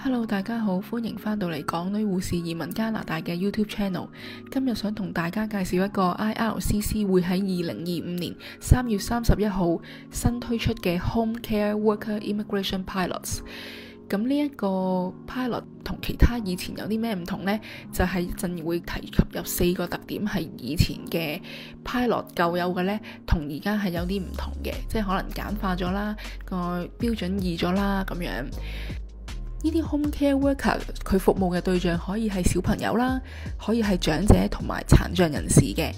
Hello， 大家好，歡迎返到嚟港女護士移民加拿大嘅 YouTube Channel。今日想同大家介紹一個 IRCC 會喺2025年3月31號新推出嘅 Home Care Worker Immigration Pilots。咁呢一個 pilot 同其他以前有啲咩唔同呢？就係一陣會提及有4個特點係以前嘅 pilot 舊有嘅呢，同而家係有啲唔同嘅，即係可能簡化咗啦，個標準易咗啦咁樣。呢啲 home care worker 佢服務嘅對象可以係小朋友啦，可以係長者同埋殘障人士嘅。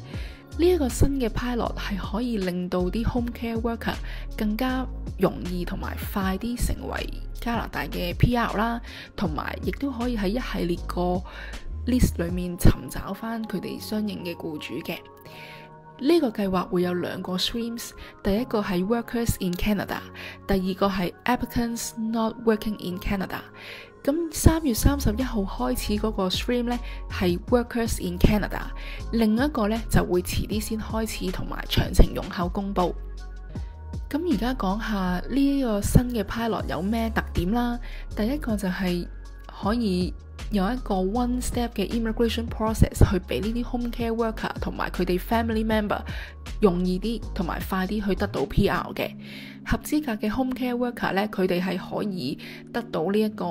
呢一個新嘅 pilot 係可以令到啲 home care worker 更加容易同埋快啲成為加拿大嘅 PR 啦，同埋亦都可以喺一系列個 list 裏面尋找翻佢哋相應嘅僱主嘅。呢個計劃會有2個 streams， 第一個係 Workers in Canada， 第二個係 Applicants not working in Canada。 咁3月31號開始嗰個 stream 呢係 Workers in Canada， 另一個呢就會遲啲先開始，同埋詳情容後公佈。咁而家講下呢個新嘅 pilot 有咩特點啦。第一個就係可以有一個 one step 嘅 immigration process 去俾呢啲 home care worker 同埋佢哋 family member 容易啲同埋快啲去得到 PR 嘅。合資格嘅 home care worker 呢，佢哋係可以得到呢一個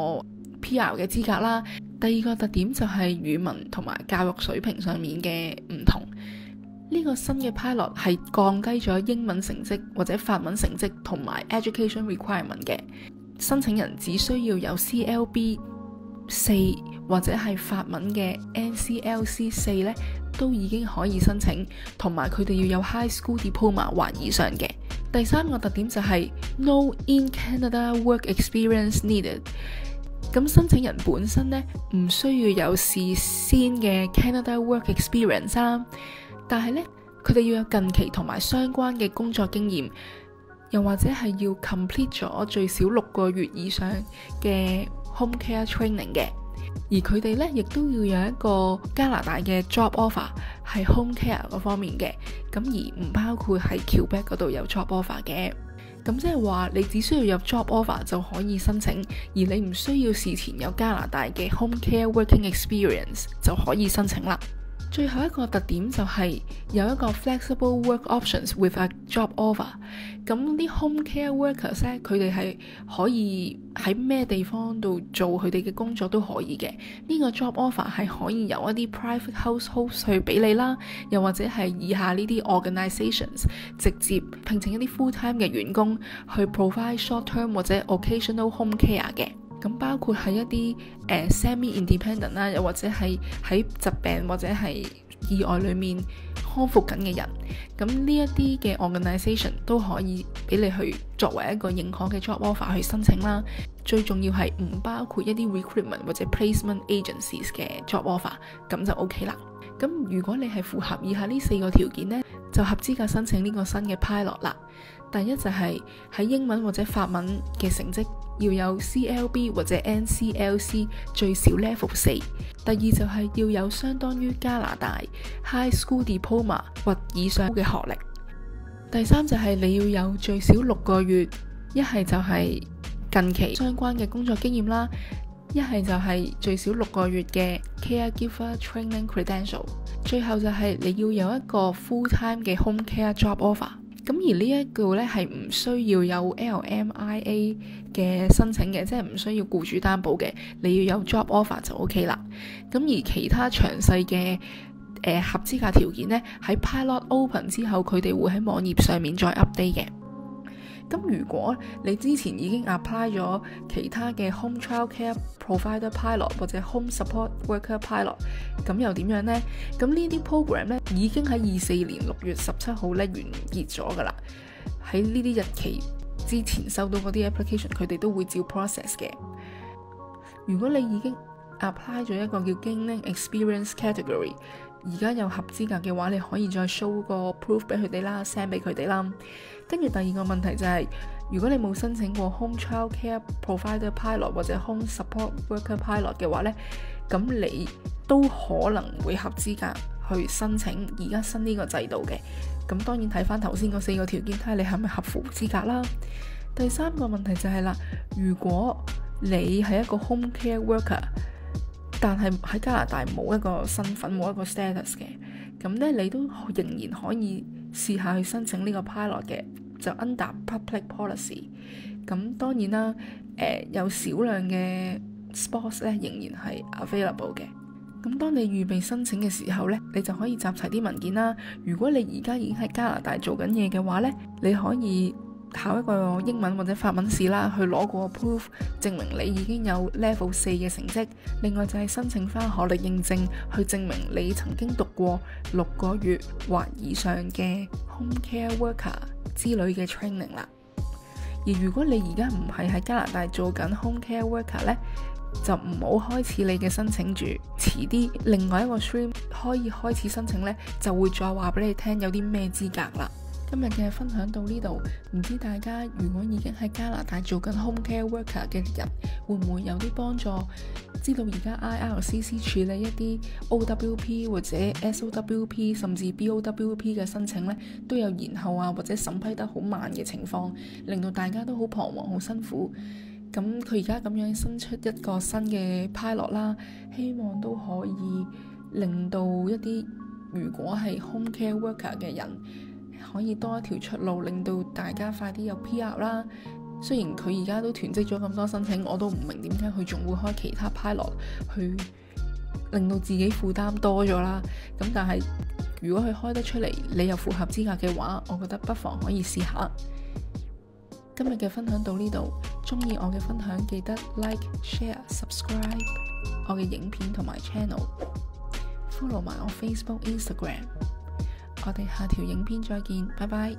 PR 嘅資格啦。第二個特點就係語文同埋教育水平上面嘅唔同。呢個新嘅 pilot 係降低咗英文成績或者法文成績同埋 education requirement 嘅。申請人只需要有 CLB 4或者係法文嘅 NCLC 4呢，都已經可以申請，同埋佢哋要有 high school diploma 或以上嘅。第3個特點就係 No in Canada work experience needed。咁申請人本身呢，唔需要有事先嘅 Canada work experience 啦，但係呢，佢哋要有近期同埋相關嘅工作經驗，又或者係要 complete 咗最少6個月以上嘅 home care training 嘅。而佢哋呢，亦都要有一個加拿大嘅 job offer 係 home care 嗰方面嘅，咁而唔包括喺 Quebec 嗰度有 job offer 嘅。咁即係話你只需要有 job offer 就可以申請，而你唔需要事前有加拿大嘅 home care working experience 就可以申請啦。最後一個特點就係有一個 flexible work options with a job offer。咁啲 home care workers 咧，佢哋係可以喺咩地方度做佢哋嘅工作都可以嘅。呢個 job offer 係可以由一啲 private households 去俾你啦，又或者係以下呢啲 organizations 直接聘請一啲 full time 嘅員工去 provide short term 或者 occasional home care 嘅。咁包括係一啲semi-independent 啦，又或者係喺疾病或者係意外裏面康復緊嘅人，咁呢一啲嘅 organisation 都可以俾你去作為一個認可嘅 job offer 去申請啦。最重要係唔包括一啲 recruitment 或者 placement agencies 嘅 job offer， 咁就 OK 啦。咁如果你係符合以下呢4個條件呢，就合資格申請呢個新嘅 pilot 啦。第一就係喺英文或者法文嘅成績要有 CLB 或者 NCLC 最少 level 4。第二就係要有相當於加拿大 high school diploma 或以上嘅學歷。第三就係你要有最少6個月，一係就係近期相關嘅工作經驗啦，一係就係最少6個月嘅 caregiver training credential。最後就係你要有一個 full time 嘅 home care job offer。咁而呢一個呢係唔需要有 LMIA 嘅申請嘅，即係唔需要僱主擔保嘅，你要有 job offer 就 OK 啦。咁而其他詳細嘅合資格條件呢，喺 pilot open 之後，佢哋會喺網頁上面再 update 嘅。咁如果你之前已經 apply 咗其他嘅 home child care provider pilot 或者 home support worker pilot， 咁又點樣呢？咁呢啲 program 呢已經喺24年6月17號呢完結咗噶啦。喺呢啲日期之前收到嗰啲 application， 佢哋都會照 process 嘅。如果你已經 apply 咗一個叫 gaining experience category， 而家有合資格嘅話，你可以再 show 個 proof 俾佢哋啦 ，send 俾佢哋啦。跟住第二個問題就係，如果你冇申請過 home child care provider pilot 或者 home support worker pilot 嘅話呢，咁你都可能會合資格去申請而家新呢個制度嘅。咁當然睇翻頭先嗰4個條件，睇下你係咪合乎資格啦。第3個問題就係啦，如果你係一個 home care worker，但係喺加拿大冇一個身份，冇一個 status 嘅，咁呢，你都仍然可以試下去申請呢個 pilot 嘅，就 under public policy。咁當然啦，有少量嘅 spots 咧仍然係 available 嘅。咁當你預備申請嘅時候呢，你就可以集齊啲文件啦。如果你而家已經喺加拿大做緊嘢嘅話呢，你可以考一個英文或者法文試啦，去攞個 proof 證明你已經有 level 4嘅成績。另外就係申請翻學歷認證，去證明你曾經讀過6個月或以上嘅 home care worker 之類嘅 training 啦。而如果你而家唔係喺加拿大做緊 home care worker 呢，就唔好開始你嘅申請住，遲啲另外一個 stream 可以開始申請呢，就會再話俾你聽有啲咩資格啦。今日嘅分享到呢度，唔知大家如果已經喺加拿大做緊 home care worker 嘅人，會唔會有啲幫助？知道而家 IRCC 處理一啲 OWP 或者 SOWP 甚至 BOWP 嘅申請呢，都有延後啊，或者審批得好慢嘅情況，令到大家都好彷徨、好辛苦。咁佢而家咁樣新出一個新嘅 pilot 啦，希望都可以令到一啲如果係 home care worker 嘅人可以多一條出路，令到大家快啲有 PR 啦。雖然佢而家都囤積咗咁多申請，我都唔明點解佢仲會開其他 pilot 去令到自己負擔多咗啦。咁但係如果佢開得出嚟，你又符合資格嘅話，我覺得不妨可以試下。今日嘅分享到呢度，鍾意我嘅分享記得 like、share、subscribe 我嘅影片同埋 channel，follow 埋我 Facebook、Instagram。我哋下條影片再見，拜拜。